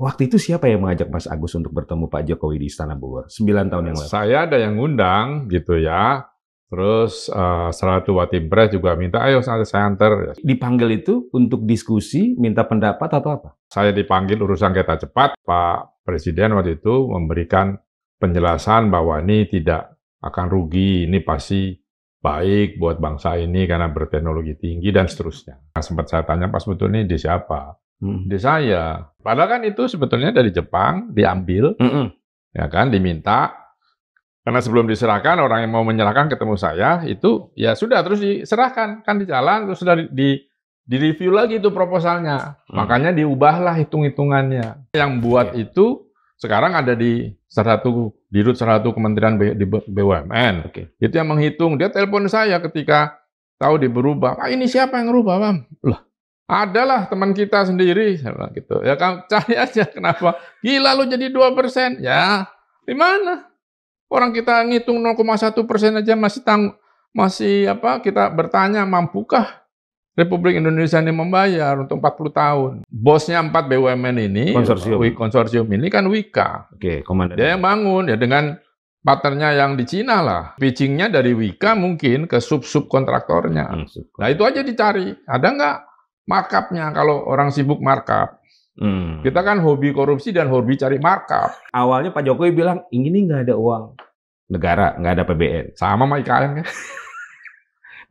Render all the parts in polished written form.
Waktu itu siapa yang mengajak Mas Agus untuk bertemu Pak Jokowi di Istana Bogor? 9 tahun yang lalu. Saya ada yang ngundang gitu ya. Terus salah satu Watimpres juga minta, ayo saya antar. Dipanggil itu untuk diskusi, minta pendapat atau apa? Saya dipanggil urusan kereta cepat. Pak Presiden waktu itu memberikan penjelasan bahwa ini tidak akan rugi, ini pasti baik buat bangsa ini karena berteknologi tinggi dan seterusnya. Nah, sempat saya tanya, Pak sebetulnya di siapa? Di saya. Padahal kan itu sebetulnya dari Jepang diambil, ya kan, diminta. Karena sebelum diserahkan, orang yang mau menyerahkan ketemu saya, itu ya sudah terus diserahkan. Kan di jalan, terus sudah di-review lagi itu proposalnya. Makanya diubahlah hitung-hitungannya. Yang buat itu sekarang ada di Dirut salah satu kementerian di BUMN. Itu yang menghitung. Dia telepon saya ketika tahu berubah. Pak, ini siapa yang ngerubah, Bang? Loh, adalah teman kita sendiri. Saya bilang gitu. Ya kamu cari aja kenapa. Gila lu jadi 2%. Ya, di mana? Orang kita ngitung 0,1% aja masih kita bertanya, mampukah Republik Indonesia ini membayar untuk 40 tahun? Bosnya 4 BUMN ini, konsorsium ini kan Wika. Dia yang bangun, ya dengan partnernya yang di Cina lah. Pitchingnya dari Wika mungkin ke sub-sub kontraktornya. Nah itu aja dicari. Ada nggak markupnya kalau orang sibuk markup? Kita kan hobi korupsi dan hobi cari markup. Awalnya Pak Jokowi bilang, ini nggak ada uang negara, nggak ada PBN. Sama IKN kan.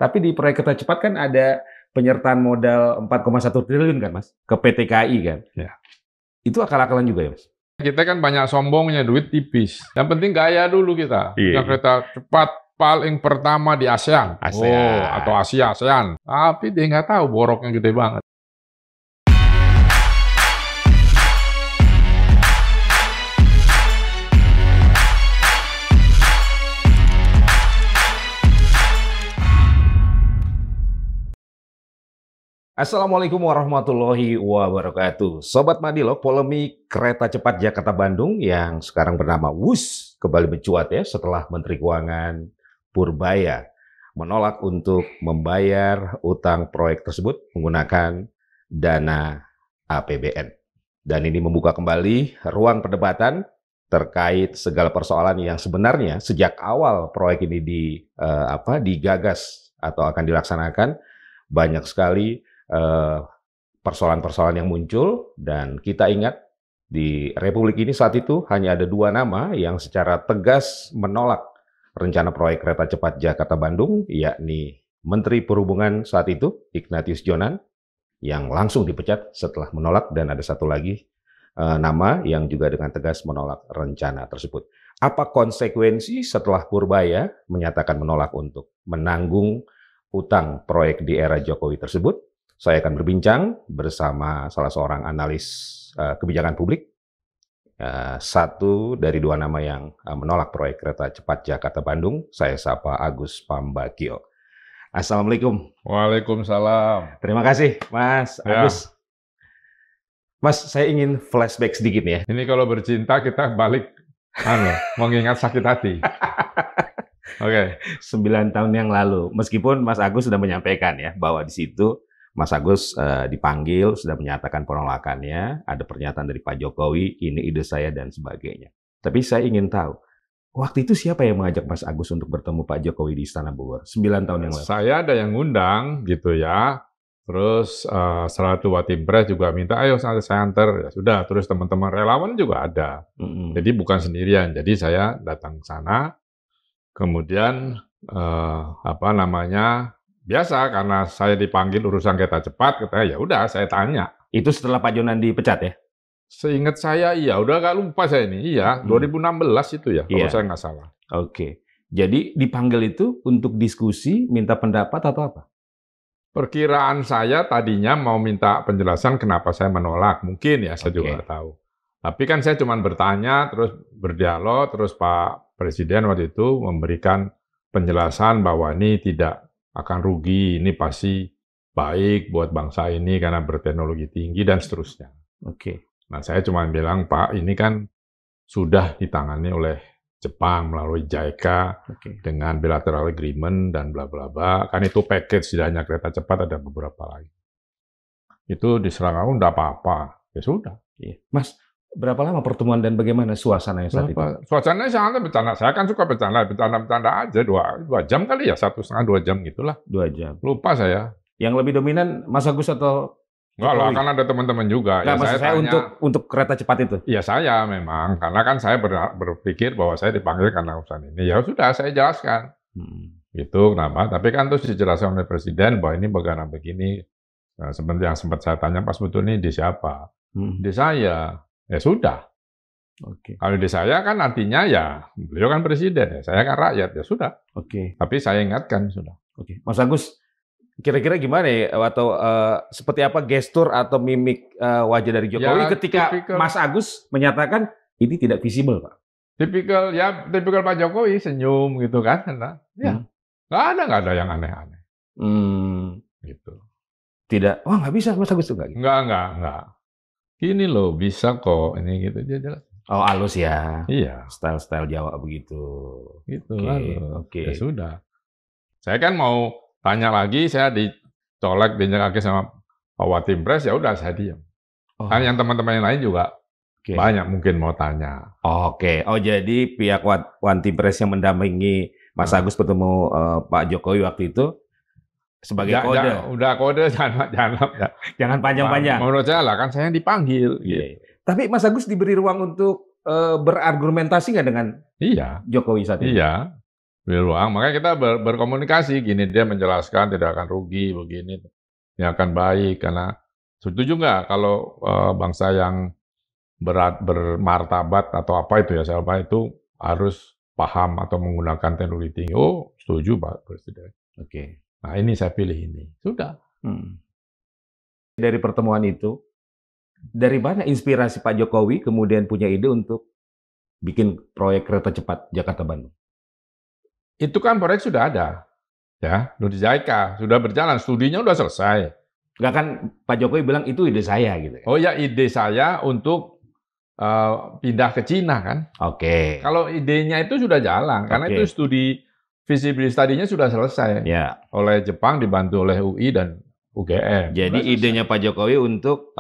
Tapi di proyek kereta cepat kan ada penyertaan modal 4,1 triliun kan, Mas? Ke PT KAI kan? Ya. Itu akal-akalan juga ya, Mas? Kita kan banyak sombongnya, duit tipis. Yang penting gaya dulu kita. Yang kereta cepat paling pertama di ASEAN. Atau ASEAN. Tapi dia nggak tahu boroknya gede banget. Assalamualaikum warahmatullahi wabarakatuh. Sobat Madilog, polemik kereta cepat Jakarta-Bandung yang sekarang bernama WUS kembali mencuat ya setelah Menteri Keuangan Purbaya menolak untuk membayar utang proyek tersebut menggunakan dana APBN. Dan ini membuka kembali ruang perdebatan terkait segala persoalan yang sebenarnya sejak awal proyek ini digagas atau akan dilaksanakan banyak sekali persoalan-persoalan yang muncul, dan kita ingat di Republik ini saat itu hanya ada 2 nama yang secara tegas menolak rencana proyek kereta cepat Jakarta-Bandung, yakni Menteri Perhubungan saat itu Ignatius Jonan yang langsung dipecat setelah menolak, dan ada satu lagi nama yang juga dengan tegas menolak rencana tersebut. Apa konsekuensi setelah Purbaya menyatakan menolak untuk menanggung utang proyek di era Jokowi tersebut? Saya akan berbincang bersama salah seorang analis kebijakan publik, satu dari 2 nama yang menolak proyek kereta cepat Jakarta-Bandung. Saya sapa Agus Pambagio. Assalamualaikum. Waalaikumsalam. Terima kasih, Mas Agus. Mas, saya ingin flashback sedikit ya. Ini kalau bercinta kita balik mengingat sakit hati. 9 tahun yang lalu. Meskipun Mas Agus sudah menyampaikan ya bahwa di situ Mas Agus dipanggil, sudah menyatakan penolakannya, ada pernyataan dari Pak Jokowi, ini ide saya dan sebagainya. Tapi saya ingin tahu, waktu itu siapa yang mengajak Mas Agus untuk bertemu Pak Jokowi di Istana Bogor? 9 tahun yang lalu. Saya ada yang ngundang gitu ya. Terus salah satu Watimpres juga minta, ayo saya antar. Ya sudah, terus teman-teman relawan juga ada. Jadi bukan sendirian. Jadi saya datang ke sana, kemudian biasa karena saya dipanggil urusan kereta cepat, katanya ya udah saya tanya. Itu setelah Pak Jonan dipecat ya? Seingat saya iya, udah gak lupa saya ini. Iya, 2016 itu ya, kalau saya nggak salah. Jadi dipanggil itu untuk diskusi, minta pendapat atau apa? Perkiraan saya tadinya mau minta penjelasan kenapa saya menolak. Mungkin ya, saya juga nggak tahu. Tapi kan saya cuma bertanya, terus berdialog, terus Pak Presiden waktu itu memberikan penjelasan bahwa ini tidak akan rugi, ini pasti baik buat bangsa ini karena berteknologi tinggi dan seterusnya. Nah, saya cuma bilang, Pak, ini kan sudah ditangani oleh Jepang melalui JICA dengan bilateral agreement dan bla bla bla. Kan itu package, tidak hanya kereta cepat, ada beberapa lagi. Itu diserang aku, enggak apa-apa. Ya sudah. Mas, Berapa lama pertemuan dan bagaimana suasananya saat itu? Suasananya sangat bercanda. Saya kan suka bercanda aja. Dua jam kali ya, 1,5-2 jam gitulah. 2 jam. Lupa saya. Yang lebih dominan Mas Agus atau Enggak lah, Jokowi? kan ada teman-teman juga. Nggak, Ya maksud saya saya tanya, untuk kereta cepat itu. ya saya memang, karena kan saya berpikir bahwa saya dipanggil karena urusan ini. Ya sudah, saya jelaskan. Gitu, kenapa? Tapi kan terus dijelaskan oleh Presiden bahwa ini begini. Nah, seperti yang sempat saya tanya, Pak sebetulnya di siapa? Di saya. Ya sudah. Oke. Kalau di saya kan artinya ya, beliau kan Presiden, ya saya kan rakyat, ya sudah. Oke. Tapi saya ingatkan, sudah. Oke. Mas Agus, kira-kira gimana ya, atau seperti apa gestur atau mimik wajah dari Jokowi Ya, ketika tipikal. Mas Agus menyatakan ini tidak visible, Pak? Tipikal Pak Jokowi, senyum gitu kan. Nah, ya, nggak ada yang aneh-aneh. Gitu. Tidak, wah nggak bisa Mas Agus tuh nggak gitu. Nggak. Gini loh, bisa kok, ini gitu, dia jelas. Oh, halus ya. Iya. Style-style Jawa begitu. Gitu, Oke. Ya sudah. Saya kan mau tanya lagi, saya dicolek, dinyekake sama Pak Watimpres, ya udah saya diam. Oh, Kan yang teman-teman yang lain juga oke. banyak mungkin mau tanya. Oke. Oh, jadi pihak Watimpres yang mendampingi Mas Agus bertemu Pak Jokowi waktu itu sebagai kode. Udah kode, jangan. Jangan panjang-panjang. Menurut saya lah, kan saya yang dipanggil. Iya. Tapi Mas Agus diberi ruang untuk berargumentasi nggak dengan Iya. Jokowi saat itu? Iya. Beri ruang. Makanya kita berkomunikasi. Gini, dia menjelaskan tidak akan rugi, begini. Ini akan baik. Karena setuju nggak kalau bangsa yang bermartabat atau apa itu ya, siapa itu harus paham atau menggunakan teknologi tinggi. Oh, setuju Pak Presiden. Oke. Nah, ini saya pilih ini. Sudah. Dari pertemuan itu, dari mana inspirasi Pak Jokowi kemudian punya ide untuk bikin proyek kereta cepat Jakarta-Bandung? Itu kan proyek sudah ada. Ya, sudah di JICA, sudah berjalan, studinya sudah selesai. Nggak kan Pak Jokowi bilang itu ide saya gitu. Oh ya, ide saya untuk pindah ke Cina kan. Oke. Kalau idenya itu sudah jalan, karena itu studi feasibility study-nya sudah selesai. Ya. Oleh Jepang dibantu oleh UI dan UGM. Jadi idenya Pak Jokowi untuk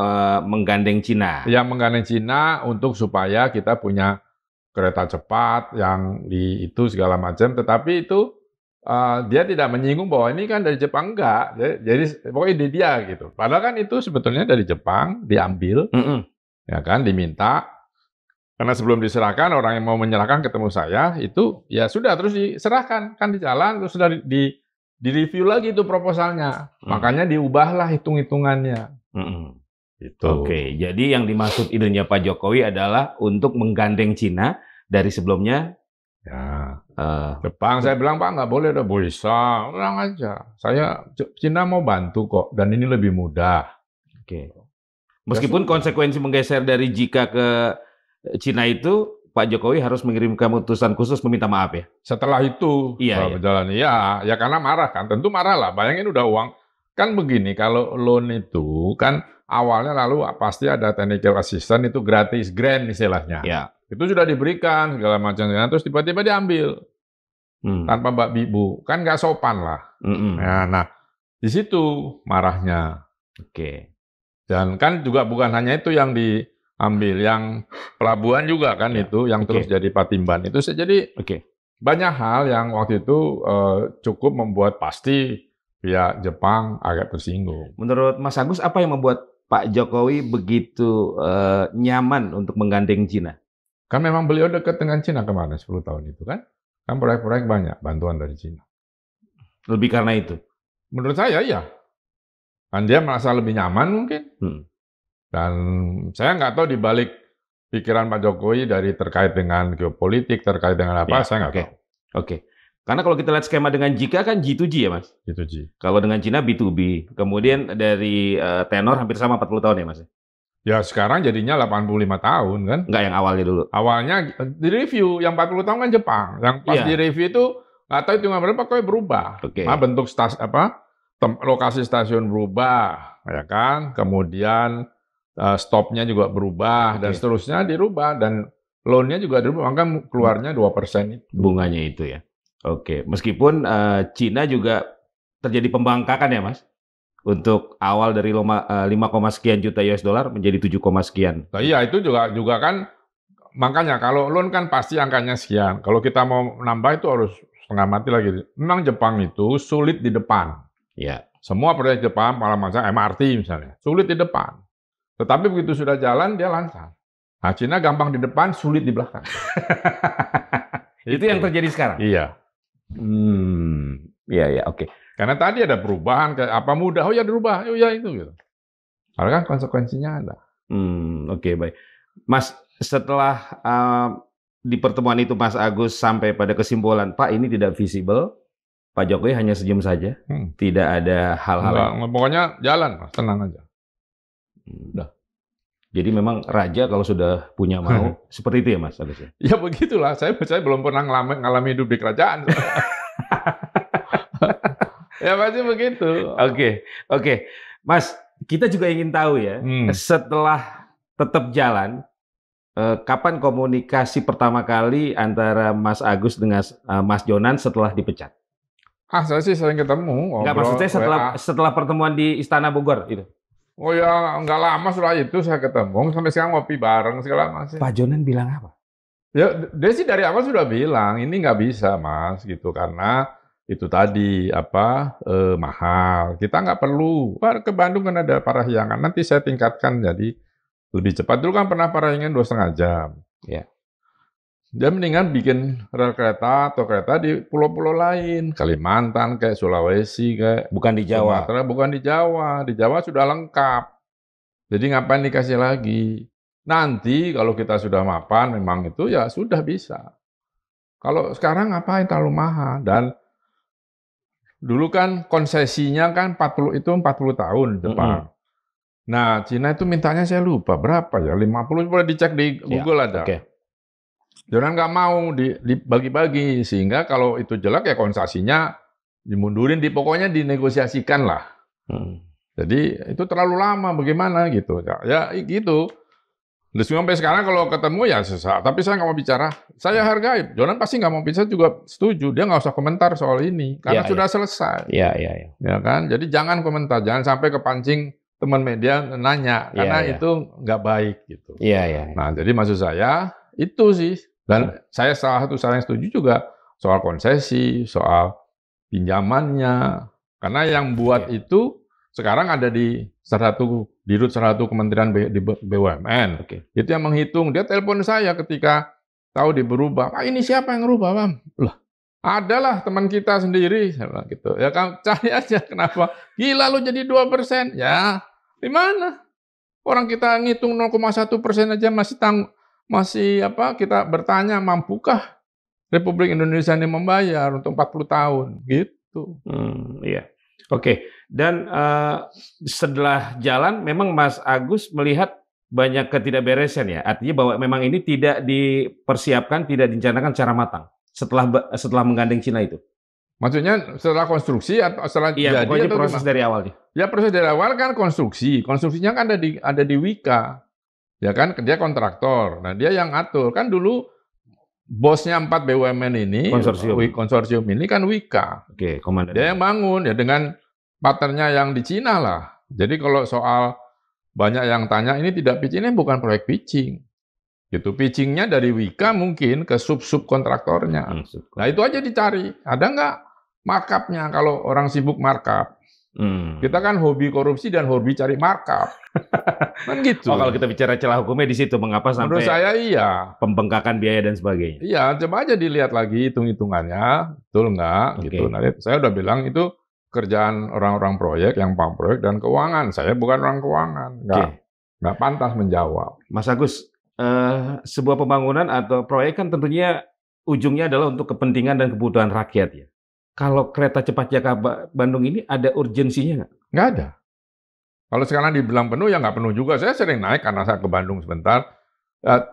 menggandeng Cina. Yang menggandeng Cina untuk supaya kita punya kereta cepat yang di itu segala macam. Tetapi itu dia tidak menyinggung bahwa ini kan dari Jepang, enggak. Jadi pokoknya ide dia gitu. Padahal kan itu sebetulnya dari Jepang diambil, ya kan, diminta. Karena sebelum diserahkan orang yang mau menyerahkan ketemu saya itu ya sudah terus diserahkan kan di jalan terus sudah di-review lagi itu proposalnya. Makanya diubahlah hitung-hitungannya. Gitu. Oke, jadi yang dimaksud idenya Pak Jokowi adalah untuk menggandeng Cina dari sebelumnya. Ya, Jepang saya bilang Pak nggak boleh, udah bisa, ulang aja. Cina mau bantu kok, dan ini lebih mudah. Oke. Meskipun konsekuensi menggeser dari JICA ke Cina itu, Pak Jokowi harus mengirimkan utusan khusus meminta maaf ya? Setelah itu berjalan, ya karena marah kan, tentu marah lah. Bayangin udah uang, kan begini, kalau loan itu kan awalnya lalu pasti ada technical assistance itu gratis, grant istilahnya. Ya. Itu sudah diberikan segala macam, terus tiba-tiba diambil tanpa mbak bibu, kan nggak sopan lah. Ya, nah di situ marahnya. Oke. Dan kan juga bukan hanya itu yang diambil, yang pelabuhan juga kan itu yang terus jadi Patimban itu. Jadi banyak hal yang waktu itu cukup membuat pasti pihak Jepang agak tersinggung. Menurut Mas Agus, apa yang membuat Pak Jokowi begitu nyaman untuk menggandeng Cina? Kan memang beliau dekat dengan Cina kemarin 10 tahun itu kan. Kan proyek-proyek banyak bantuan dari Cina. Lebih karena itu? Menurut saya iya. Kan dia merasa lebih nyaman mungkin. Dan saya nggak tahu di balik pikiran Pak Jokowi dari terkait dengan geopolitik, terkait dengan apa, saya nggak tahu. Oke. Karena kalau kita lihat skema dengan JICA kan G2G ya Mas? G2G. Kalau dengan Cina B2B. Kemudian dari tenor hampir sama 40 tahun ya Mas? Ya sekarang jadinya 85 tahun kan? Nggak yang awalnya dulu. Awalnya di review, yang 40 tahun kan Jepang. Yang pas di review itu nggak tahu hitungan berapa, pokoknya berubah. Nah, bentuk lokasi stasiun berubah, ya kan? Kemudian stopnya juga berubah dan seterusnya dirubah dan loan-nya juga dirubah, maka keluarnya 2% itu. Bunganya itu ya. Oke, meskipun Cina juga terjadi pembangkakan ya Mas? Untuk awal dari 5, sekian juta US dollar menjadi 7, sekian. Nah, iya itu juga kan makanya kalau loan kan pasti angkanya sekian. Kalau kita mau nambah itu harus setengah mati lagi. Memang Jepang itu sulit di depan. Ya. Semua proyek Jepang, malah masa MRT misalnya, sulit di depan. Tetapi begitu sudah jalan, dia lancar. Nah, Cina gampang di depan, sulit di belakang. Itu yang terjadi sekarang? Iya. Iya, oke. Karena tadi ada perubahan, kayak apa mudah, oh ya dirubah, oh ya itu. Gitu. Karena kan konsekuensinya ada. Oke, baik. Mas, setelah di pertemuan itu Mas Agus sampai pada kesimpulan, Pak ini tidak visible, Pak Jokowi hanya senyum saja, tidak ada hal-hal yang... Pokoknya jalan, Mas, tenang aja. Udah. Jadi memang raja kalau sudah punya mau, seperti itu ya Mas Agus? Ya begitulah, saya belum pernah ngalami hidup di kerajaan. Ya pasti begitu. Oke. Mas, kita juga ingin tahu ya, setelah tetap jalan, kapan komunikasi pertama kali antara Mas Agus dengan Mas Jonan setelah dipecat? Saya sih sering ketemu. Enggak, maksud saya setelah pertemuan di Istana Bogor itu. Oh ya, nggak lama setelah itu saya ketemu, sampai sekarang ngopi bareng segala macam. Pak Jonan bilang apa? Ya, dia sih dari awal sudah bilang, ini nggak bisa Mas, gitu. Karena itu tadi, mahal. Kita nggak perlu, ke Bandung kan ada Parahyangan, nanti saya tingkatkan jadi lebih cepat. Dulu kan pernah Parahyangan 2,5 jam. Ya. Dia mendingan bikin rel kereta atau kereta di pulau-pulau lain, Kalimantan, kayak Sulawesi, kayak bukan di Jawa. Sumatera, bukan di Jawa. Di Jawa sudah lengkap. Jadi ngapain dikasih lagi? Nanti kalau kita sudah mapan, memang itu ya sudah bisa. Kalau sekarang ngapain terlalu mahal? Dan dulu kan konsesinya kan 40 tahun Jepang. Nah, Cina itu mintanya saya lupa berapa ya? 50, boleh dicek di Google ada. Jonan nggak mau dibagi-bagi, sehingga kalau itu jelek ya konsesinya dimundurin, pokoknya dinegosiasikan lah. Jadi itu terlalu lama, bagaimana gitu. Ya gitu. Terus sampai sekarang kalau ketemu ya susah, tapi saya nggak mau bicara. Saya hargai, Jonan pasti nggak mau bicara, juga setuju. Dia nggak usah komentar soal ini, karena sudah selesai. Iya. Ya kan, jadi jangan komentar, jangan sampai kepancing teman media nanya, karena itu nggak baik gitu. Iya. Nah, jadi maksud saya itu sih. Dan saya salah satu yang setuju juga soal konsesi, soal pinjamannya. Karena yang buat itu sekarang ada di Dirut salah satu kementerian di BUMN. Itu yang menghitung. Dia telepon saya ketika tahu berubah. Pak, ini siapa yang ngerubah, Bang? Lah, adalah teman kita sendiri. Saya bilang gitu. Ya kan, cari aja kenapa. Gila lu jadi 2%. Ya, di mana? Orang kita ngitung 0,1% aja kita bertanya, mampukah Republik Indonesia ini membayar untuk 40 tahun? Gitu. Iya. Oke. Dan setelah jalan, memang Mas Agus melihat banyak ketidakberesan ya. Artinya bahwa memang ini tidak dipersiapkan, tidak direncanakan secara matang setelah menggandeng Cina itu. Maksudnya setelah konstruksi atau setelah jadi? Iya, pokoknya proses dari awal. Ya proses dari awal kan konstruksi. Konstruksinya kan ada di Wika. Ya kan, dia kontraktor. Nah, dia yang atur. Kan dulu bosnya 4 BUMN ini, konsorsium ini kan Wika. Komandan. Dia yang bangun, ya dengan partnernya yang di Cina lah. Jadi kalau soal banyak yang tanya, ini tidak pitching, ini bukan proyek pitching. Gitu, pitchingnya dari Wika mungkin ke sub-sub kontraktornya. Nah, itu aja dicari. Ada nggak markupnya kalau orang sibuk markup? Kita kan hobi korupsi dan hobi cari markup. Kan gitu. Kalau kita bicara celah hukumnya di situ, mengapa sampai menurut saya iya. Pembengkakan biaya dan sebagainya. Iya, coba aja dilihat lagi hitung-hitungannya, betul nggak? Gitu. Nah, saya udah bilang itu kerjaan orang-orang proyek, yang paham proyek dan keuangan. Saya bukan orang keuangan, nggak pantas menjawab. Mas Agus, sebuah pembangunan atau proyek kan tentunya ujungnya adalah untuk kepentingan dan kebutuhan rakyat ya. Kalau kereta cepat Jakarta Bandung ini ada urgensinya nggak? Nggak ada. Kalau sekarang dibilang penuh, ya nggak penuh juga. Saya sering naik karena saya ke Bandung sebentar,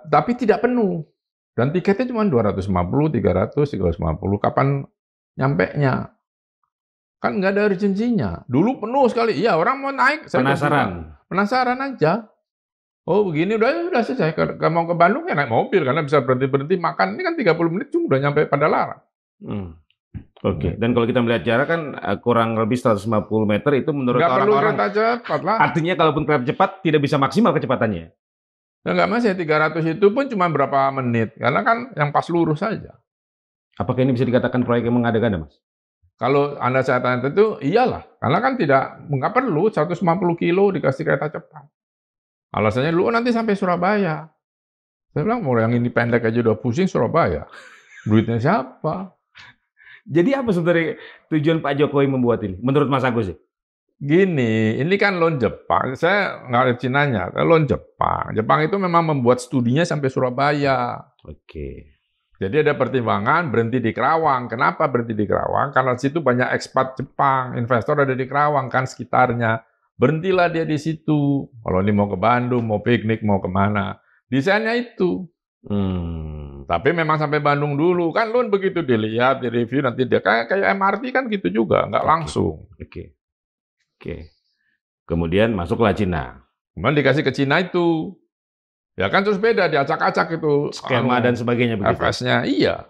tapi tidak penuh. Dan tiketnya cuma 250, 300, 350. Kapan nyampe-nya? Kan nggak ada urgensinya. Dulu penuh sekali. Iya, orang mau naik. Penasaran aja. Oh begini, udah selesai. Kalau mau ke Bandung ya naik mobil, karena bisa berhenti-berhenti makan. Ini kan 30 menit cuma udah nyampe pada Larang. Oke. Dan kalau kita melihat jarak kan kurang lebih 150 meter itu menurut Nggak perlu orang-orang. kereta cepat lah. Artinya kalaupun kereta cepat tidak bisa maksimal kecepatannya. Ya nggak mas ya 300 itu pun cuma berapa menit. Karena kan yang pas lurus saja. Apakah ini bisa dikatakan proyek yang mengada-ngada, Mas? Kalau Anda saya tanya itu, iyalah. Karena kan nggak perlu 150 kilo dikasih kereta cepat. Alasannya dulu nanti sampai Surabaya. Saya bilang, mau yang ini pendek aja udah pusing Surabaya. Duitnya siapa? Jadi apa sebenarnya tujuan Pak Jokowi membuat ini? Menurut Mas Agus ya? Gini, ini kan loan Jepang. Saya nggak ada Cinanya, loan Jepang. Jepang itu memang membuat studinya sampai Surabaya. Oke. Jadi ada pertimbangan berhenti di Kerawang. Kenapa berhenti di Kerawang? Karena di situ banyak ekspat Jepang, investor ada di Kerawang kan sekitarnya. Berhentilah dia di situ. Kalau ini mau ke Bandung, mau piknik, mau kemana. Desainnya itu. Tapi memang sampai Bandung dulu. Kan loan begitu dilihat, direview, nanti dia kayak MRT kan gitu juga, nggak langsung. Oke. Kemudian masuklah Cina. Kemudian dikasih ke Cina itu. Ya kan terus beda, diacak-acak itu. Skema dan sebagainya begitu. FS-nya, iya.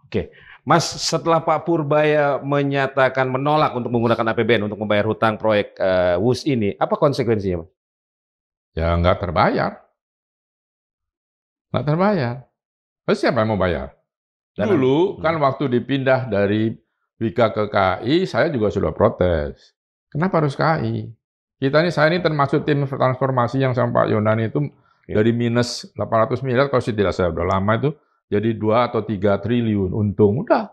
Oke. Mas, setelah Pak Purbaya menyatakan menolak untuk menggunakan APBN untuk membayar hutang proyek WUS ini, apa konsekuensinya, Mas? Ya nggak terbayar. Nggak terbayar. Terus siapa yang mau bayar? Dulu kan waktu dipindah dari Wika ke KAI, saya juga sudah protes. Kenapa harus KAI? Saya ini termasuk tim transformasi yang sama Pak Yonani itu dari minus 800 miliar, kalau tidak saya udah lama itu, jadi 2 atau 3 triliun untung. Udah.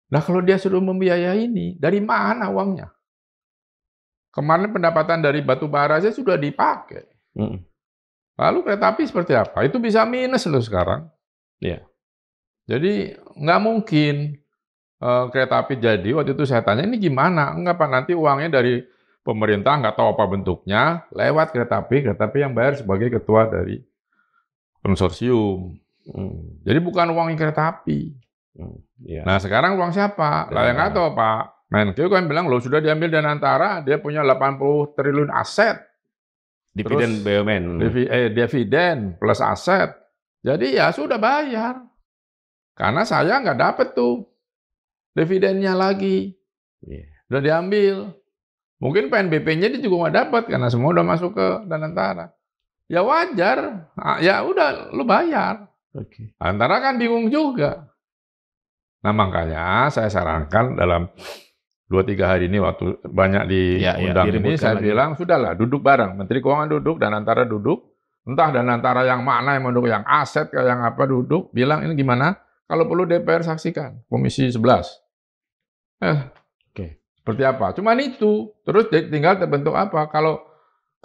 Nah kalau dia sudah membiayai ini, dari mana uangnya? Kemarin pendapatan dari batu bara saja sudah dipakai. Lalu kereta api seperti apa? Itu bisa minus loh sekarang. Iya. Jadi nggak mungkin kereta api jadi. Waktu itu saya tanya, ini gimana? Enggak Pak, nanti uangnya dari pemerintah, nggak tahu apa bentuknya, lewat kereta api yang bayar sebagai ketua dari konsorsium. Jadi bukan uang kereta api. Iya. Nah sekarang uang siapa? Lah yang nggak tahu Pak Menkeu kan bilang, loh sudah diambil Danantara, dia punya 80 triliun aset. Dividen BUMN. Dividen plus aset. Jadi ya sudah bayar. Karena saya nggak dapat tuh dividennya lagi. Udah diambil. Mungkin PNBP-nya dia juga nggak dapat karena semua udah masuk ke Danantara. Ya wajar. Ya udah, lu bayar. Antara kan bingung juga. Nah makanya saya sarankan dalam 2-3 hari ini waktu banyak diundang ini, saya bilang, sudahlah duduk bareng. Menteri Keuangan duduk, Danantara duduk. Entah Danantara yang mana yang mendukung, yang aset, yang apa duduk. Bilang ini gimana? Kalau perlu DPR saksikan, Komisi 11. Seperti apa? Cuman itu. Terus tinggal terbentuk apa? Kalau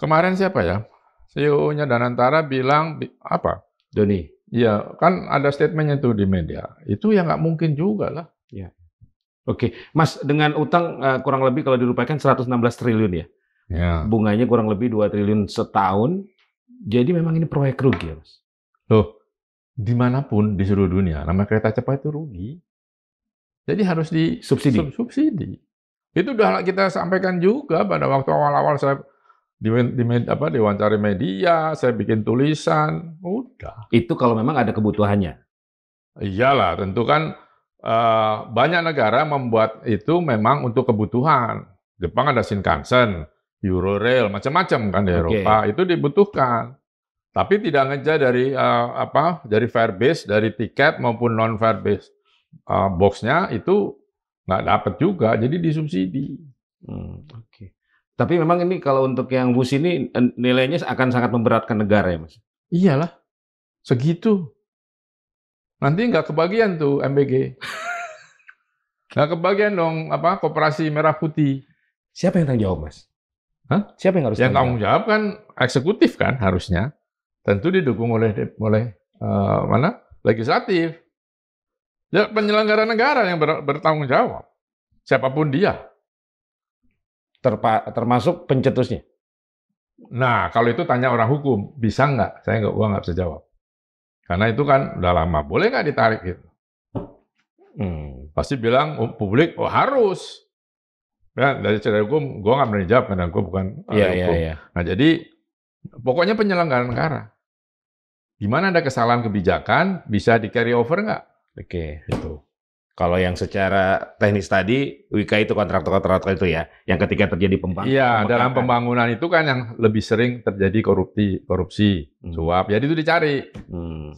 kemarin siapa ya? CEO-nya Danantara bilang, apa? Doni. Iya, kan ada statementnya tuh di media. Itu ya nggak mungkin juga lah. Ya. Oke, Mas, dengan utang kurang lebih kalau dirupiahkan 116 triliun ya? Ya. Bunganya kurang lebih 2 triliun setahun. Jadi memang ini proyek rugi ya, Mas? Loh, dimanapun di seluruh dunia, nama kereta cepat itu rugi. Jadi harus disubsidi. Itu udah kita sampaikan juga pada waktu awal-awal saya diwawancari media, saya bikin tulisan, udah. Itu kalau memang ada kebutuhannya? Iyalah, tentu kan banyak negara membuat itu memang untuk kebutuhan. Jepang ada Shinkansen, Eurorail, macam-macam kan di Eropa, itu dibutuhkan. Tapi tidak ngejar dari fare base, dari tiket maupun non fare base box-nya itu nggak dapat juga, jadi disubsidi. Oke. Tapi memang ini kalau untuk yang bus ini nilainya akan sangat memberatkan negara ya, Mas? Iyalah, segitu. Nanti nggak kebagian tuh MBG. Nggak kebagian dong Koperasi Merah Putih. Siapa yang tanggung jawab, Mas? Hah? Siapa yang harus tanggung jawab? Kan eksekutif kan harusnya. Tentu didukung oleh legislatif. Ya penyelenggara negara yang bertanggung jawab. Siapapun dia. Termasuk pencetusnya? Nah, kalau itu tanya orang hukum, bisa nggak? Gua nggak bisa jawab. Karena itu kan udah lama. Boleh nggak ditarik gitu? Pasti bilang publik, harus. Ya, dari cara hukum, gua nggak berani jawab karena gua bukan hukum. Nah, jadi pokoknya penyelenggara negara. Gimana ada kesalahan kebijakan, bisa di carry over nggak? Oke. Itu. Kalau yang secara teknis tadi, Wika itu kontraktor-kontraktor itu ya, yang ketika terjadi Iya, dalam pembangunan itu kan yang lebih sering terjadi korupsi, suap. Jadi itu dicari.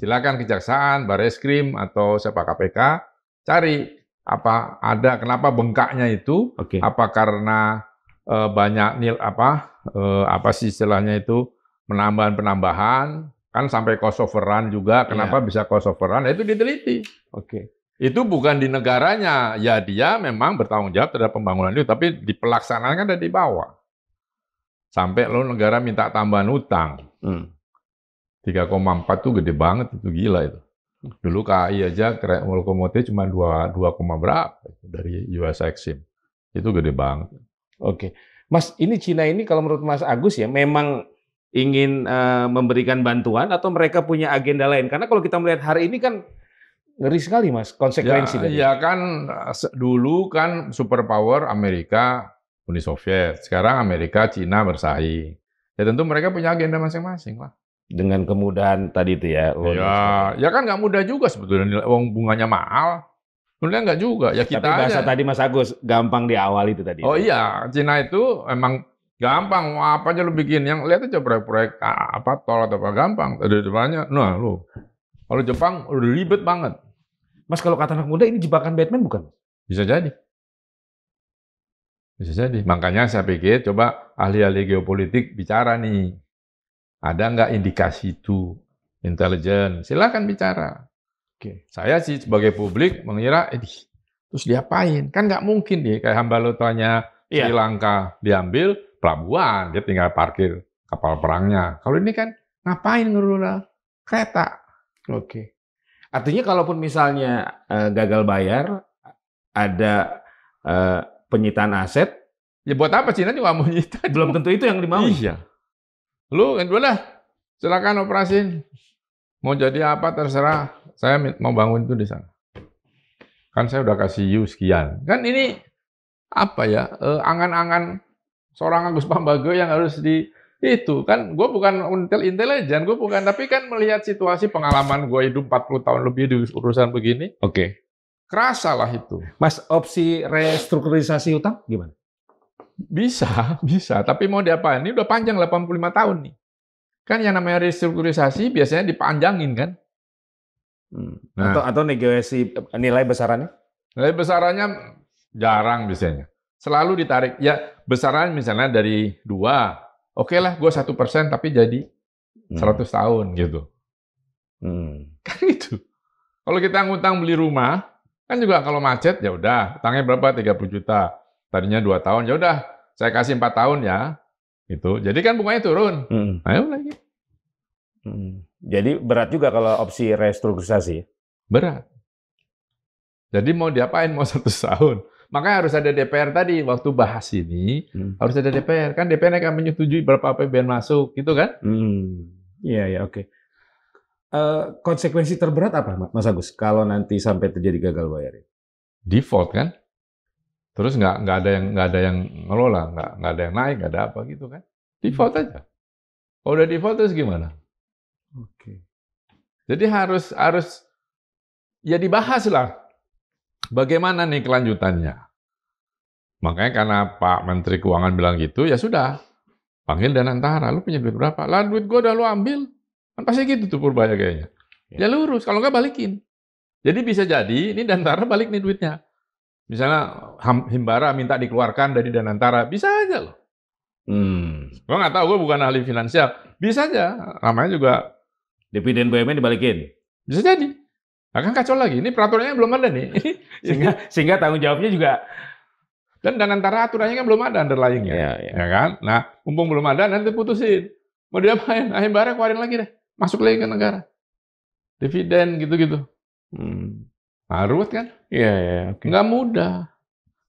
Silakan Kejaksaan, Bareskrim atau siapa KPK cari apa ada kenapa bengkaknya itu? Apa karena banyak apa sih istilahnya itu penambahan kan sampai cost overrun juga. Kenapa bisa cost overrun? Itu diteliti. Itu bukan di negaranya, ya dia memang bertanggung jawab terhadap pembangunan itu, tapi di pelaksanaan kan ada di bawah. Sampai lo negara minta tambahan utang. 3,4 tuh gede banget, itu gila itu. Dulu KAI aja lokomotif cuma 2 berapa dari US Exim. Itu gede banget. Mas, ini Cina ini kalau menurut Mas Agus ya memang ingin memberikan bantuan atau mereka punya agenda lain? Karena kalau kita melihat hari ini kan ngeri sekali Mas, konsekuensi dari. Ya kan dulu kan superpower Amerika, Uni Soviet. Sekarang Amerika, Cina bersaing. Ya tentu mereka punya agenda masing-masing lah. Dengan kemudahan tadi itu ya. Ya kan nggak mudah juga sebetulnya. Uang bunganya mahal. Sebenarnya nggak juga. Ya kita tapi bahasa aja. tadi Mas Agus, gampang di awal itu tadi. Oh iya, Cina itu emang gampang. Mau apa aja lu bikin. Yang lihat aja proyek-proyek tol atau apa gampang. Ada depannya. Nah lu, kalau Jepang udah ribet banget. Mas, kalau kata anak muda ini jebakan Batman bukan? Bisa jadi. Bisa jadi. Makanya saya pikir coba ahli-ahli geopolitik bicara nih. Ada nggak indikasi itu? Intelijen. Silakan bicara. Saya sih sebagai publik mengira, terus diapain? Kan nggak mungkin deh kayak Hambalotanya Sri Lanka diambil pelabuhan, dia tinggal parkir kapal perangnya. Kalau ini kan ngapain ngelola kereta? Artinya kalaupun misalnya gagal bayar, ada penyitaan aset, ya buat apa Cina juga mau nyita? Belum tentu itu yang dimau. Iya. Lu lah, silakan operasin. Mau jadi apa terserah. Saya mau bangun itu di sana. Kan saya udah kasih sekian. Kan ini apa ya? Angan-angan seorang Agus Pambagio yang harus itu kan gue bukan intelijen, gue bukan, tapi kan melihat situasi pengalaman gue hidup 40 tahun lebih di urusan begini. Kerasa lah itu. Mas, opsi restrukturisasi utang gimana? Bisa, tapi mau diapain? Ini udah panjang 85 tahun nih. Kan yang namanya restrukturisasi biasanya dipanjangin kan? Atau negosiasi nilai besarannya? Nilai besarannya jarang biasanya. Selalu ditarik. Ya besaran misalnya dari 2. Oke lah, gue 1% tapi jadi 100 tahun gitu. Kan itu. Kalau kita ngutang beli rumah, kan juga kalau macet ya udah, utangnya berapa? 30 juta. Tadinya 2 tahun, ya udah, saya kasih 4 tahun ya. Gitu. Jadi kan bunganya turun. Ayo lagi. Jadi berat juga kalau opsi restrukturisasi. Berat. Jadi mau diapain? Mau 100 tahun. Makanya harus ada DPR tadi, waktu bahas ini, harus ada DPR. Kan DPR akan menyetujui berapa APBN masuk, gitu kan? Iya, oke. Konsekuensi terberat apa, Mas Agus, kalau nanti sampai terjadi gagal bayar? Default kan? Terus nggak ada yang ngelola, nggak ada yang naik, nggak ada apa gitu kan? Default aja. Kalau udah default terus gimana? Jadi harus ya dibahas lah. Bagaimana nih kelanjutannya? Makanya karena Pak Menteri Keuangan bilang gitu, ya sudah. Panggil Danantara, lu punya duit berapa? Lah duit gua udah lu ambil. Kan pasti gitu tuh Purbaya kayaknya. Ya lurus, kalau nggak balikin. Jadi bisa jadi, ini Danantara balik nih duitnya. Misalnya Himbara minta dikeluarkan dari Danantara, bisa aja loh. Gua nggak tahu, gua bukan ahli finansial. Bisa aja, namanya juga dividen BUMN dibalikin. Bisa jadi. Nah, kan kacau lagi. Ini peraturannya belum ada nih. sehingga tanggung jawabnya juga. Dan antara aturannya kan belum ada underlying-nya. Ya kan? Nah, mumpung belum ada, nanti putusin. Mau diapain? Himbara keluarin lagi deh. Masuk lagi ke negara. Dividen gitu-gitu. Nah, ruwet kan? Iya. Nggak mudah.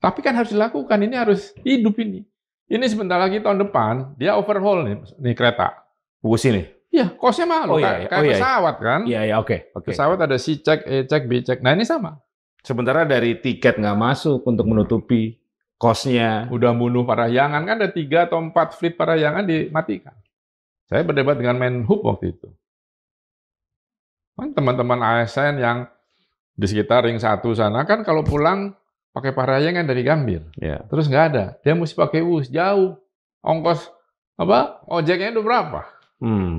Tapi kan harus dilakukan. Ini harus hidup ini. Ini sebentar lagi tahun depan, dia overhaul nih kereta. Bus ini? Iya, kosnya mahal. Kayak pesawat kan? Iya, oke. Pesawat ada C-check, E-check, B-check. Nah, ini sama. Sementara dari tiket nggak masuk untuk menutupi kosnya. Udah bunuh Parahyangan, kan ada 3 atau 4 fleet Parahyangan dimatikan. Saya berdebat dengan Menhub waktu itu. Kan teman-teman ASN yang di sekitar Ring 1 sana kan kalau pulang pakai Parahyangan dari Gambir. Ya. Terus nggak ada. Dia mesti pakai bus jauh. Ongkos ojeknya itu berapa?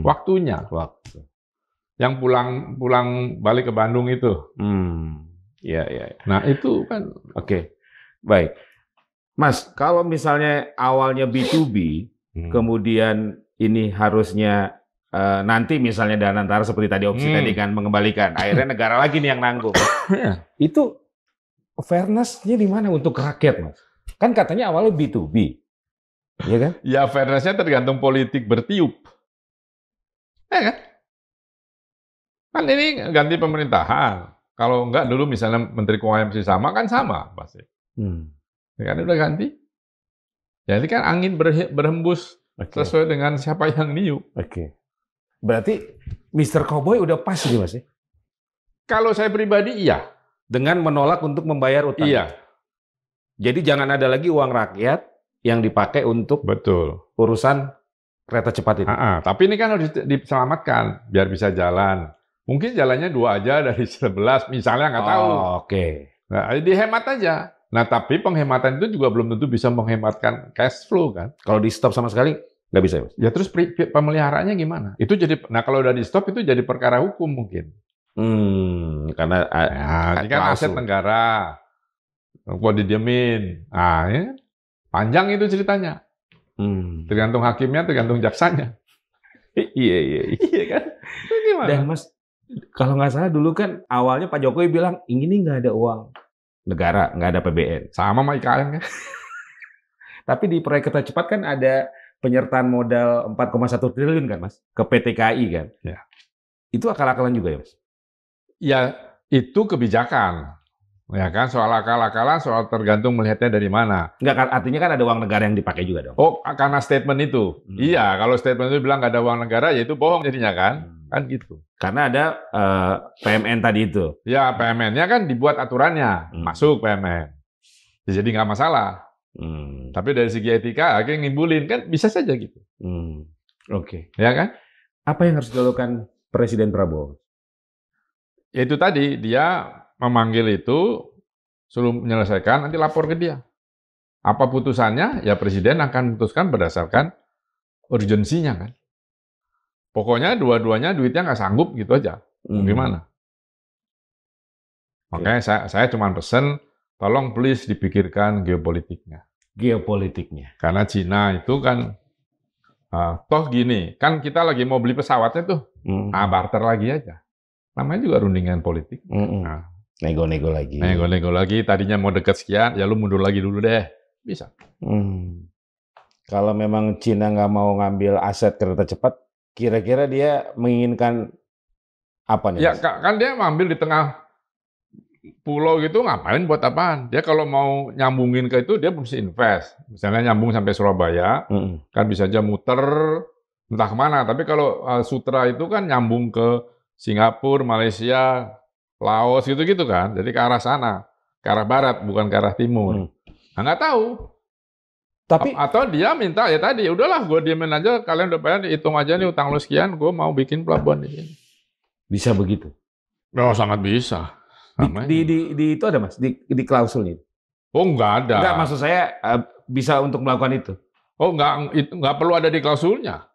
Waktunya. Waktu. Yang pulang balik ke Bandung itu. Ya. Nah, itu kan Oke. Baik. Mas, kalau misalnya awalnya B2B, kemudian ini harusnya nanti misalnya Danantara seperti tadi opsi tadi kan mengembalikan, akhirnya negara lagi nih yang nanggung. Itu fairness-nya di mana untuk rakyat, Mas? Kan katanya awalnya B2B. Iya kan? ya fairness-nya tergantung politik bertiup. Ya kan? Kan ini ganti pemerintahan. Kalau enggak dulu misalnya Menteri Keuangan masih sama, kan sama pasti. Ya kan udah ganti. Jadi kan angin berhembus sesuai dengan siapa yang niup. Oke. Berarti Mr. Cowboy udah pas gitu, Mas? Kalau saya pribadi iya. Dengan menolak untuk membayar utang. Iya. Jadi jangan ada lagi uang rakyat yang dipakai untuk urusan kereta cepat itu. Tapi ini kan harus diselamatkan biar bisa jalan. Mungkin jalannya 2 aja dari 11, misalnya nggak tahu. Oke. Nah, dihemat aja. Nah, tapi penghematan itu juga belum tentu bisa menghematkan cash flow kan. Kalau di stop sama sekali nggak bisa, Mas? Ya terus pemeliharaannya gimana? Itu jadi, nah kalau udah di stop itu jadi perkara hukum mungkin. Karena ini kan aset negara. Kok didiemin? Nah, ya, panjang itu ceritanya. Tergantung hakimnya, tergantung jaksanya. Iya kan? Itu gimana? Dan Mas, kalau nggak salah dulu kan awalnya Pak Jokowi bilang ini nggak ada uang negara, nggak ada PBN. Sama sama IKN kan? Tapi di proyek kereta cepat kan ada penyertaan modal 4,1 triliun kan, Mas? Ke PT KAI kan? Ya. Itu akal-akalan juga ya, Mas? Ya, itu kebijakan. Ya kan, soal akal-akalan, soal tergantung melihatnya dari mana. Enggak, artinya kan ada uang negara yang dipakai juga dong. Oh, karena statement itu. Iya, kalau statement itu bilang nggak ada uang negara, ya itu bohong jadinya kan. Kan gitu. Karena ada PMN tadi itu. Ya, PMN-nya kan dibuat aturannya. Masuk PMN. Jadi nggak masalah. Tapi dari segi etika, akhirnya ngimbulin. Kan bisa saja gitu. Oke. Ya kan? Apa yang harus dilakukan Presiden Prabowo? Ya itu tadi, dia memanggil itu, suruh menyelesaikan, nanti lapor ke dia. Apa putusannya? Ya Presiden akan memutuskan berdasarkan urgensinya kan. Pokoknya dua-duanya duitnya nggak sanggup gitu aja. Gimana? Makanya saya cuma pesen, tolong please dipikirkan geopolitiknya. Geopolitiknya. Karena Cina itu kan, toh gini, kan kita lagi mau beli pesawatnya tuh, barter lagi aja. Namanya juga rundingan politik. Nego-nego lagi. Nego-nego lagi, tadinya mau dekat sekian, ya lu mundur lagi dulu deh. Bisa. Kalau memang Cina nggak mau ngambil aset kereta cepat, kira-kira dia menginginkan apa nih? Ya, kan dia ngambil di tengah pulau gitu, ngapain buat apaan? Dia kalau mau nyambungin ke itu, dia mesti invest. Misalnya nyambung sampai Surabaya, kan bisa aja muter, entah kemana. Tapi kalau Sutra itu kan nyambung ke Singapura, Malaysia, Laos gitu-gitu kan. Jadi ke arah sana, ke arah barat, bukan ke arah timur. Nah, nggak tahu. Tapi atau dia minta ya tadi, udahlah gue diemin aja, kalian udah bayar, hitung aja nih utang lo sekian, gue mau bikin pelabuhan di sini. Bisa begitu? Oh, sangat bisa. Di itu ada Mas, di klausul itu? Oh, nggak ada. Nggak, maksud saya bisa untuk melakukan itu? Oh, nggak perlu ada di klausulnya.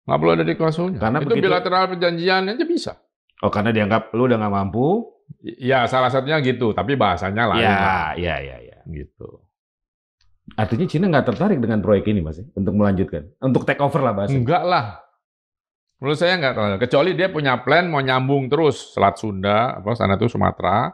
Nggak perlu ada di klausulnya. Karena itu bilateral perjanjian aja bisa. Oh, karena dianggap lu udah nggak mampu? Ya, salah satunya gitu. Tapi bahasanya lain. Ya. Gitu. Artinya Cina nggak tertarik dengan proyek ini, Mas, untuk melanjutkan? Untuk take over lah bahasanya? Enggak lah. Menurut saya nggak terlalu. Kecuali dia punya plan mau nyambung terus. Selat Sunda, sana tuh Sumatera.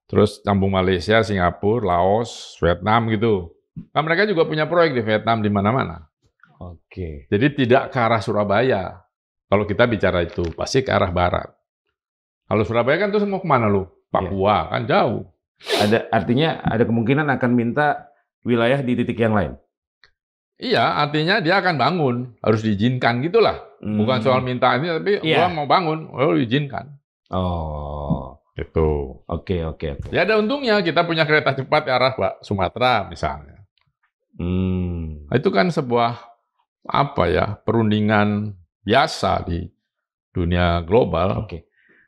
Terus nyambung Malaysia, Singapura, Laos, Vietnam gitu. Nah, mereka juga punya proyek di Vietnam di mana-mana. Oke. Jadi tidak ke arah Surabaya. Kalau kita bicara itu, pasti ke arah barat. Kalau Surabaya kan terus mau kemana lu? Papua, kan jauh. Artinya ada kemungkinan akan minta wilayah di titik yang lain? Iya, artinya dia akan bangun. Harus diizinkan gitulah. Bukan soal minta ini, tapi gua mau bangun, diizinkan. Oh. Gitu. Oke. Ya ada untungnya, kita punya kereta cepat ke arah Sumatera misalnya. Itu kan sebuah perundingan biasa di dunia global. Oke.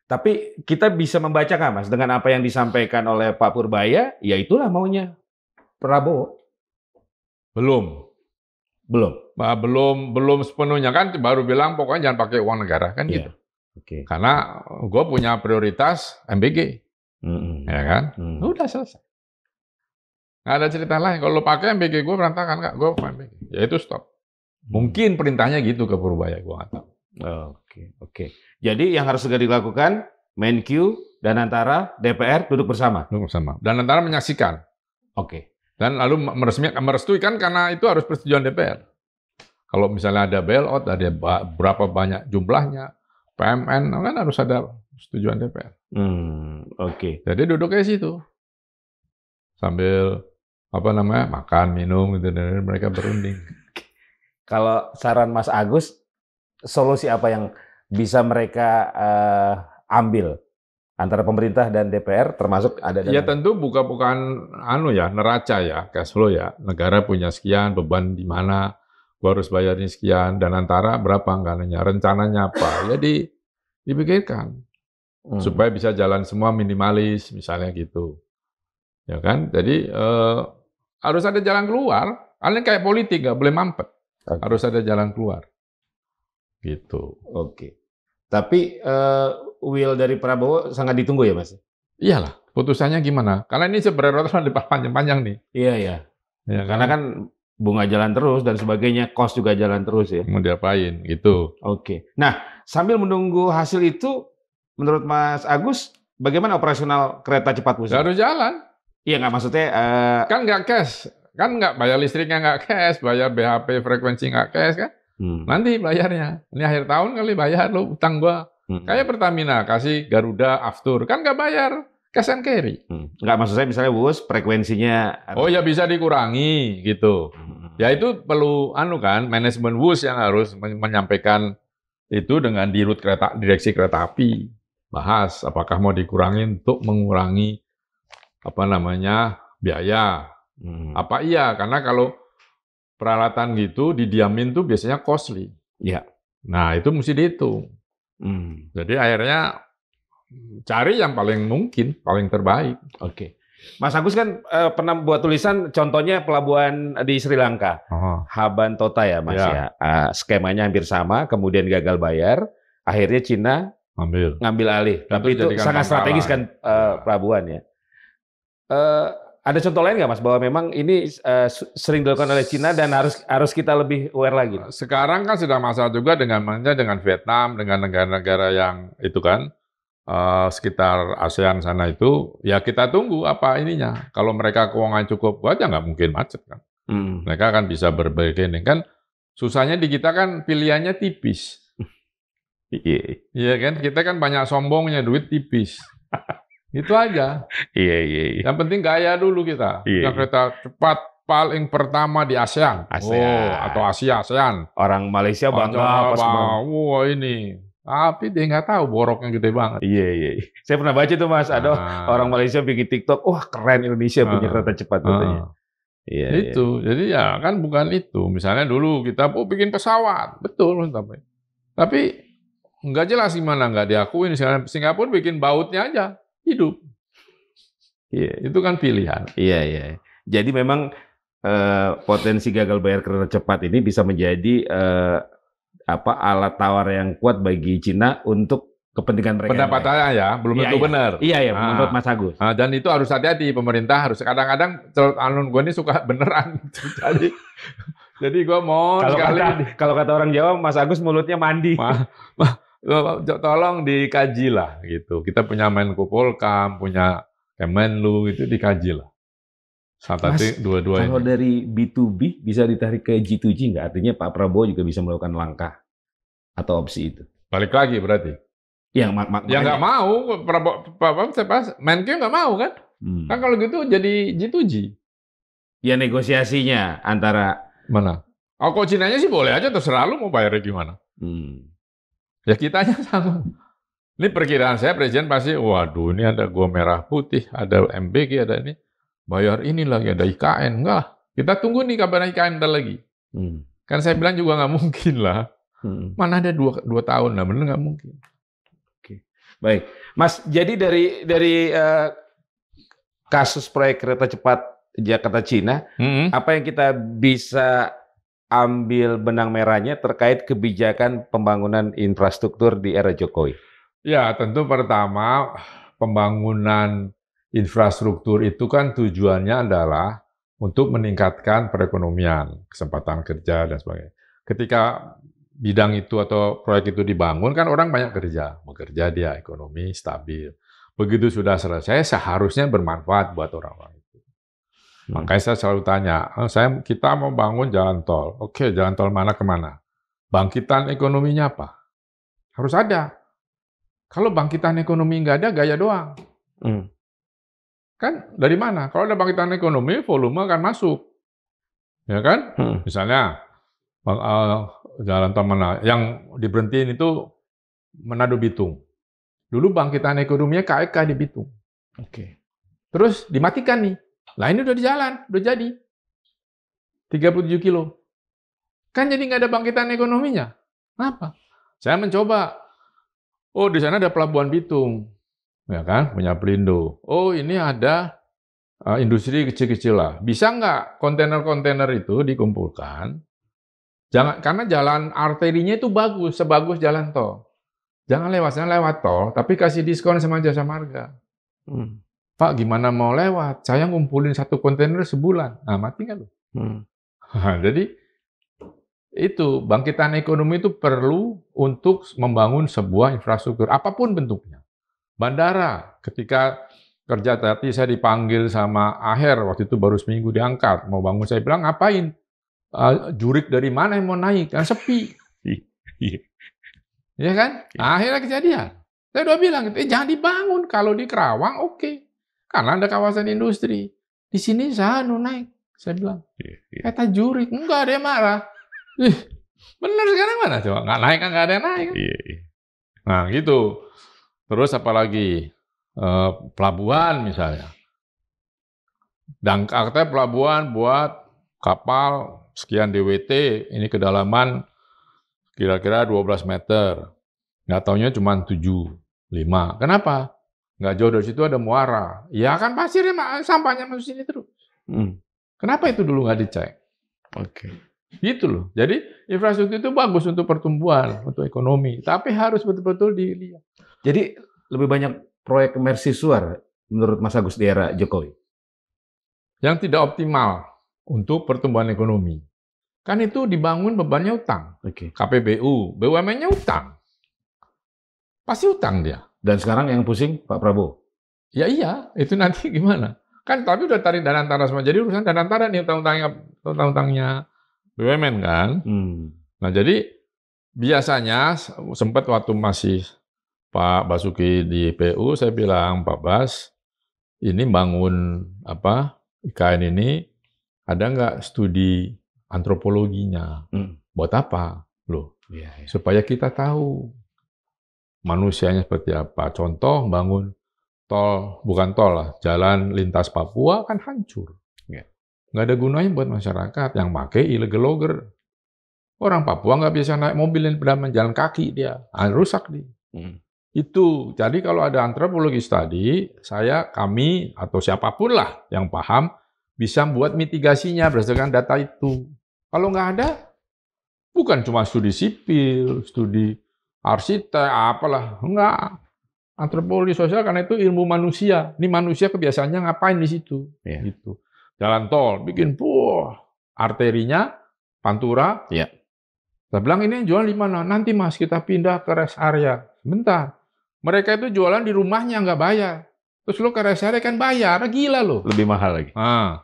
Tapi kita bisa membaca nggak, Mas, dengan apa yang disampaikan oleh Pak Purbaya, ya itulah maunya Prabowo? Belum. Belum? Belum sepenuhnya kan baru bilang pokoknya jangan pakai uang negara kan gitu. Iya. Oke. Karena gue punya prioritas MBG, ya kan? Udah selesai. Nggak ada cerita lain. Kalau pakai MBG gue berantakan nggak, gue pakai MBG. Ya itu stop. Mungkin perintahnya gitu ke Purbaya, gue nggak tahu. Oke. Jadi yang harus segera dilakukan, Menkyu dan antara DPR duduk bersama. Dan antara menyaksikan. Oke. Dan lalu merestui kan karena itu harus persetujuan DPR. Kalau misalnya ada bailout, ada berapa banyak jumlahnya, PMN kan harus ada persetujuan DPR. Oke. Jadi duduknya situ sambil makan, minum gitu, dan mereka berunding. Kalau saran Mas Agus, solusi apa yang bisa mereka ambil antara pemerintah dan DPR, termasuk ada ya tentu bukan neraca ya, cash flow ya. Negara punya sekian, beban di mana, gua harus bayar ini sekian, dan antara berapa anggarannya, rencananya apa. Jadi dipikirkan supaya bisa jalan semua minimalis, misalnya gitu. Ya kan? Jadi harus ada jalan keluar. Kalian kayak politik nggak boleh mampet. Harus ada jalan keluar. Gitu. Oke. Tapi will dari Prabowo sangat ditunggu ya, Mas? Iyalah, putusannya gimana? Karena ini sebenarnya panjang-panjang nih. Iya. Ya, karena kan bunga jalan terus dan sebagainya, cost juga jalan terus ya. Mau diapain gitu. Oke. Nah, sambil menunggu hasil itu, menurut Mas Agus, bagaimana operasional kereta cepat pusat? Harus jalan. Iya, nggak maksudnya... Kan nggak cash. Kan nggak bayar listriknya nggak cash, bayar BHP frekuensi nggak cash kan? Nanti bayarnya. Ini akhir tahun kali bayar lo utang gua. Kayak Pertamina kasih Garuda Aftur kan nggak bayar cash and carry. Nggak, maksud saya misalnya Wus frekuensinya. Oh ya bisa dikurangi gitu. Ya itu perlu manajemen Wus yang harus menyampaikan itu dengan dirut direksi kereta api. Bahas apakah mau dikurangi untuk mengurangi biaya. Apa iya? Karena kalau peralatan gitu didiamin tuh biasanya costly. Ya. Nah itu mesti dihitung. Jadi akhirnya cari yang paling mungkin, paling terbaik. Oke. Mas Agus kan pernah buat tulisan, contohnya pelabuhan di Sri Lanka, Habantota ya Mas ya. Skemanya hampir sama, kemudian gagal bayar, akhirnya Cina ngambil alih. Tapi itu sangat strategis kan pelabuhan ya. Ada contoh lain nggak Mas bahwa memang ini sering dilakukan oleh Cina dan harus kita lebih aware lagi? Sekarang kan sudah masalah juga dengan Vietnam, dengan negara-negara yang itu kan sekitar ASEAN sana itu, ya kita tunggu apa ininya. Kalau mereka keuangan cukup kuat ya nggak mungkin macet kan. Mereka kan bisa berbargaining kan. Susahnya di kita kan pilihannya tipis. Iya kan, kita kan banyak sombongnya, duit tipis. Itu aja. Iya. Yang penting gaya dulu kita. Yang kereta cepat paling pertama di ASEAN. Atau ASEAN. Orang Malaysia bangga pas wah ini. Tapi dia nggak tahu boroknya gede banget. Iya. Saya pernah baca tuh Mas, ada orang Malaysia bikin TikTok, wah keren Indonesia punya kereta cepat katanya. Iya. Jadi ya kan bukan itu. Misalnya dulu kita bikin pesawat, betul. Tapi nggak jelas gimana, nggak diakuin. Singapura bikin bautnya aja. Hidup. Iya. Itu kan pilihan. Iya. Jadi memang potensi gagal bayar kereta cepat ini bisa menjadi alat tawar yang kuat bagi Cina untuk kepentingan mereka. Pendapatannya ya, belum tentu benar. Iya, menurut Mas Agus. Dan itu harus hati-hati, pemerintah harus kadang-kadang gue ini suka beneran. Jadi gue mau kalau kata orang Jawa, Mas Agus mulutnya mandi. Tolong dikaji lah gitu. Kita punya Menko Polkam, punya Kemenlu, itu dikaji lah. Dua-dua kalau dari B2B bisa ditarik ke G2G nggak? Artinya Pak Prabowo juga bisa melakukan langkah atau opsi itu. Balik lagi berarti. Yang nggak mau, Menkyu nggak mau kan? Kan kalau gitu jadi G2G. Ya negosiasinya antara mana? Kalau Cinanya sih boleh aja, terserah lu mau bayarnya gimana. Ya kitanya sama. Ini perkiraan saya, Presiden pasti, waduh ini ada gua merah putih, ada MBG, ada ini. Bayar ini lagi, ada IKN. Enggak lah, kita tunggu nih kabar IKN ntar lagi. Kan saya bilang juga nggak mungkin lah. Mana ada 2 tahun lah, bener nggak mungkin. Oke. Baik, Mas. Jadi dari kasus proyek kereta cepat Jakarta Cina, apa yang kita bisa ambil benang merahnya terkait kebijakan pembangunan infrastruktur di era Jokowi? Ya, tentu pertama pembangunan infrastruktur itu kan tujuannya adalah untuk meningkatkan perekonomian, kesempatan kerja dan sebagainya. Ketika bidang itu atau proyek itu dibangun kan orang banyak bekerja dia ekonomi stabil. Begitu sudah selesai seharusnya bermanfaat buat orang-orang itu. Makanya saya selalu tanya, kita mau bangun jalan tol. Oke, jalan tol mana ke mana? Bangkitan ekonominya apa? Harus ada. Kalau bangkitan ekonomi nggak ada, gaya doang. Kan dari mana? Kalau ada bangkitan ekonomi, volume akan masuk. Ya kan? Misalnya, jalan tol mana? Yang diberhentiin itu Manado Bitung. Dulu bangkitan ekonominya KEK di Bitung. Oke. Terus dimatikan nih. Lah ini udah di jalan, udah jadi. 37 kilo. Kan jadi nggak ada bangkitan ekonominya. Kenapa? Saya mencoba. Oh, di sana ada Pelabuhan Bitung. Ya kan, punya Pelindo. Oh, ini ada industri kecil-kecil lah. Bisa nggak kontainer-kontainer itu dikumpulkan? Karena jalan arterinya itu bagus, sebagus jalan tol. Jangan lewat tol, tapi kasih diskon sama jasa marga. Pak, gimana mau lewat? Saya ngumpulin 1 kontainer sebulan. Nah, mati nggak lu? Jadi, itu bangkitan ekonomi itu perlu untuk membangun sebuah infrastruktur, apapun bentuknya. Bandara, ketika kerja tadi saya dipanggil sama Aher, waktu itu baru seminggu diangkat, mau bangun, saya bilang, ngapain? Jurik dari mana yang mau naik? Kan sepi. Ya kan? Nah, akhirnya kejadian. Saya udah bilang, jangan dibangun. Kalau di Kerawang, oke. Karena ada kawasan industri. Di sini Sanu naik. Saya bilang, kata jurik. Enggak ada yang marah. Bener sekarang mana? Coba nggak naik kan nggak ada yang naik. Nah gitu. Terus apalagi pelabuhan misalnya. Dan katanya pelabuhan buat kapal sekian DWT, ini kedalaman kira-kira 12 meter. Nggak taunya cuma 7,5. Kenapa? Nggak jauh dari situ ada muara. Ya kan pasirnya, sampahnya masuk sini terus. Kenapa itu dulu nggak dicek? Oke. Gitu loh. Jadi infrastruktur itu bagus untuk pertumbuhan, untuk ekonomi. Tapi harus betul-betul dilihat. Jadi lebih banyak proyek mercusuar menurut Mas Agus di era Jokowi? Yang tidak optimal untuk pertumbuhan ekonomi. Kan itu dibangun bebannya utang. KPBU, BUMN-nya utang. Pasti utang dia. Dan sekarang yang pusing Pak Prabowo? Ya iya, itu nanti gimana? Kan tapi udah tarik dana antara semua. Jadi urusan dana antara nih utang-utangnya BUMN kan. Nah jadi biasanya sempat waktu masih Pak Basuki di PU, saya bilang, Pak Bas, ini bangun IKN ini ada nggak studi antropologinya? Buat apa? Loh, supaya kita tahu manusianya seperti apa. Contoh bangun tol, bukan tol lah, jalan lintas Papua kan hancur. Nggak ada gunanya buat masyarakat yang pakai illegal logger. Orang Papua nggak bisa naik mobil dan pedaman jalan kaki dia, rusak dia. Itu, jadi kalau ada antropologi study, kami atau siapapun lah yang paham bisa buat mitigasinya berdasarkan data itu. Kalau nggak ada, bukan cuma studi sipil, studi arsitek, apalah, enggak. Antropologi sosial karena itu ilmu manusia. Ini manusia kebiasaannya ngapain di situ? Gitu. Jalan tol, bikin arterinya, Pantura. Saya bilang ini jualan di mana? Nanti Mas kita pindah ke rest area. Sebentar. Mereka itu jualan di rumahnya nggak bayar. Terus lo ke rest area kan bayar, gila lo. Lebih mahal lagi. Nah,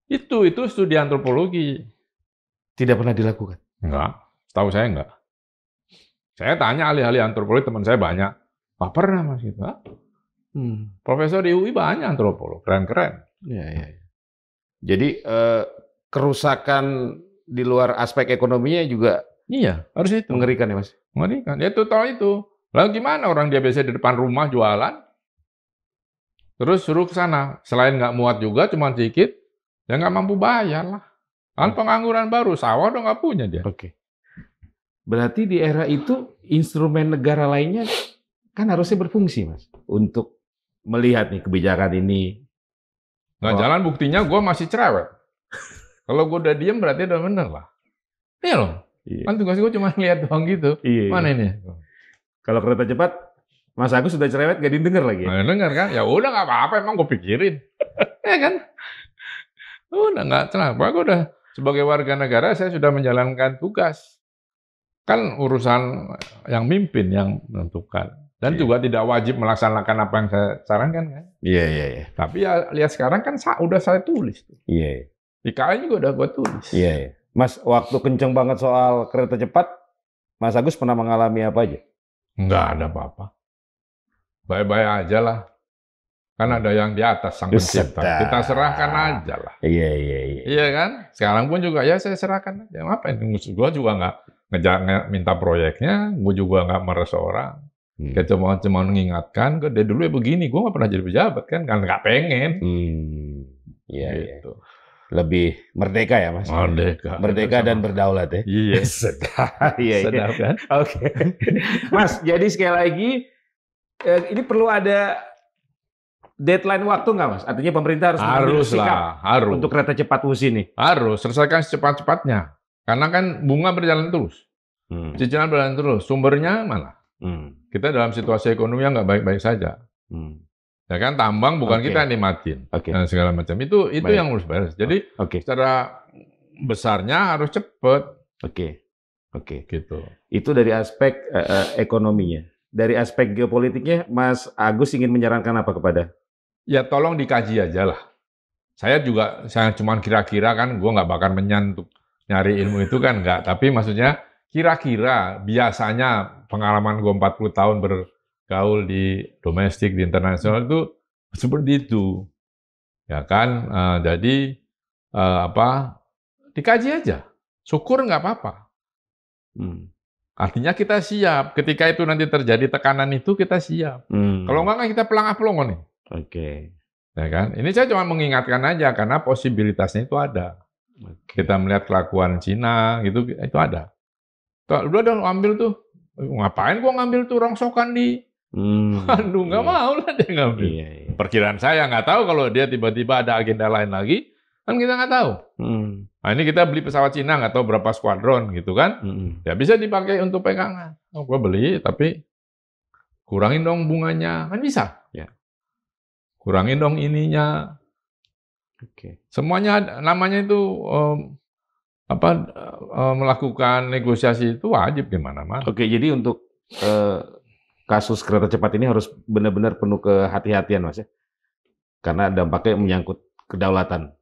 itu studi antropologi. Tidak pernah dilakukan? Enggak, setahu saya enggak. Saya tanya ahli-ahli antropologi, teman saya banyak. Nggak pernah Mas gitu. Profesor di UI banyak antropolog, keren-keren. Jadi kerusakan di luar aspek ekonominya juga harus itu. Mengerikan ya Mas? Mengerikan. Ya itu tol itu. Lalu gimana orang dia biasa di depan rumah jualan, terus suruh ke sana. Selain nggak muat juga, cuma sedikit, ya nggak mampu bayar lah. Kan pengangguran baru, sawah udah nggak punya dia. Berarti di era itu instrumen negara lainnya kan harusnya berfungsi, Mas, untuk melihat nih kebijakan ini. Nggak jalan, buktinya gue masih cerewet. Kalau gue udah diem berarti udah bener lah. Iya loh. Iya. Kan tugas gue cuma lihat doang gitu. Iya. Mana ini? Kalau kereta cepat, Mas Agus sudah cerewet gak didengar lagi. Nggak denger kan? Ya udah nggak apa-apa, emang gue pikirin. Ya kan? Udah nggak kenapa. Gue udah sebagai warga negara saya sudah menjalankan tugas. Kan urusan yang mimpin yang menentukan. Dan juga tidak wajib melaksanakan apa yang saya sarankan kan. Iya. Tapi ya lihat sekarang kan udah saya tulis. Iya. IKN juga udah gue tulis. Iya. Mas, waktu kenceng banget soal kereta cepat, Mas Agus pernah mengalami apa aja? Nggak ada apa-apa. Baik-baik aja lah. Kan ada yang di atas sang pencipta. Kita serahkan aja lah. Iya. Iya kan? Sekarang pun juga ya saya serahkan aja. Ngapain? Gue juga nggak minta proyeknya. Gue juga nggak meres orang. Kayak cuma mengingatkan. Dari dulu ya begini. Gue nggak pernah jadi pejabat kan. Kan nggak pengen. Iya. Gitu. Lebih merdeka ya, Mas? Merdeka dan berdaulat ya? Iya. Sedap kan? Oke. Mas, jadi sekali lagi, ini perlu ada deadline waktu nggak, Mas? Artinya pemerintah harus mengambil sikap untuk kereta cepat WUS ini. Harus, selesaikan secepat-cepatnya. Karena kan bunga berjalan terus. Cicilan berjalan terus. Sumbernya mana? Kita dalam situasi ekonomi yang nggak baik-baik saja. Ya kan, tambang bukan kita yang nikmatin. Dan segala macam. Itu yang harus beres. Jadi secara besarnya harus cepat. Oke. Gitu. Itu dari aspek ekonominya. Dari aspek geopolitiknya, Mas Agus ingin menyarankan apa kepada? Ya tolong dikaji aja lah. Saya cuma kira-kira kan, gue nggak bakal menyan untuk nyari ilmu itu kan, nggak. Tapi maksudnya kira-kira biasanya pengalaman gue 40 tahun bergaul di domestik, di internasional itu seperti itu. Ya kan, jadi dikaji aja. Syukur nggak apa-apa. Artinya kita siap. Ketika itu nanti terjadi tekanan itu, kita siap. Kalau nggak, kita pelangah-pelongo nih. Ya kan? Ini saya cuma mengingatkan aja, karena posibilitasnya itu ada. Kita melihat kelakuan Cina, gitu, itu ada. Udah dong, ambil tuh. Ngapain gua ngambil tuh rongsokan di Bandung? Nggak mau lah dia ngambil. Perkiraan saya, nggak tahu kalau dia tiba-tiba ada agenda lain lagi, kan kita nggak tahu. Nah ini kita beli pesawat Cina, nggak tahu berapa skuadron gitu kan. Ya bisa dipakai untuk pegangan. Gua beli, tapi kurangin dong bunganya. Kan bisa. Kurangin dong ininya. Semuanya namanya itu melakukan negosiasi itu wajib di mana-mana. Jadi untuk kasus kereta cepat ini harus benar-benar penuh kehati-hatian, Mas ya. Karena dampaknya menyangkut kedaulatan.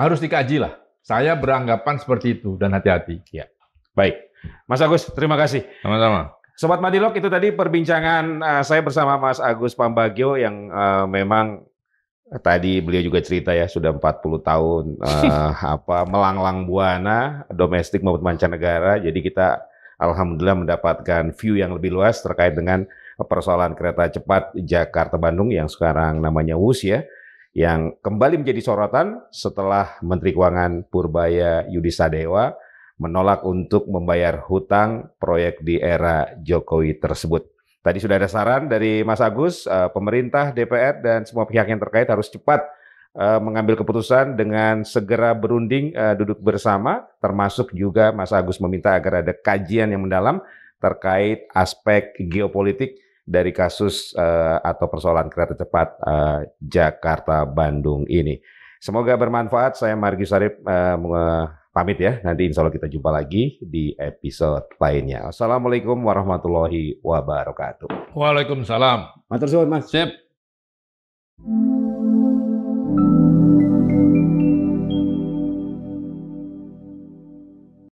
Harus dikaji lah. Saya beranggapan seperti itu dan hati-hati. Ya. Baik. Mas Agus, terima kasih. Sama-sama. Sobat Madilog, itu tadi perbincangan saya bersama Mas Agus Pambagio yang memang tadi beliau juga cerita ya, sudah 40 tahun melanglang buana domestik maupun mancanegara. Jadi kita alhamdulillah mendapatkan view yang lebih luas terkait dengan persoalan kereta cepat Jakarta-Bandung yang sekarang namanya WUS ya, yang kembali menjadi sorotan setelah Menteri Keuangan Purbaya Yudisadewa menolak untuk membayar hutang proyek di era Jokowi tersebut. Tadi sudah ada saran dari Mas Agus, pemerintah, DPR, dan semua pihak yang terkait harus cepat mengambil keputusan dengan segera berunding, duduk bersama, termasuk juga Mas Agus meminta agar ada kajian yang mendalam terkait aspek geopolitik dari kasus atau persoalan kereta cepat Jakarta-Bandung ini. Semoga bermanfaat. Saya Margius Arif pamit ya. Nanti insya Allah kita jumpa lagi di episode lainnya. Assalamualaikum warahmatullahi wabarakatuh. Waalaikumsalam. Matur suwun, Mas. Sip.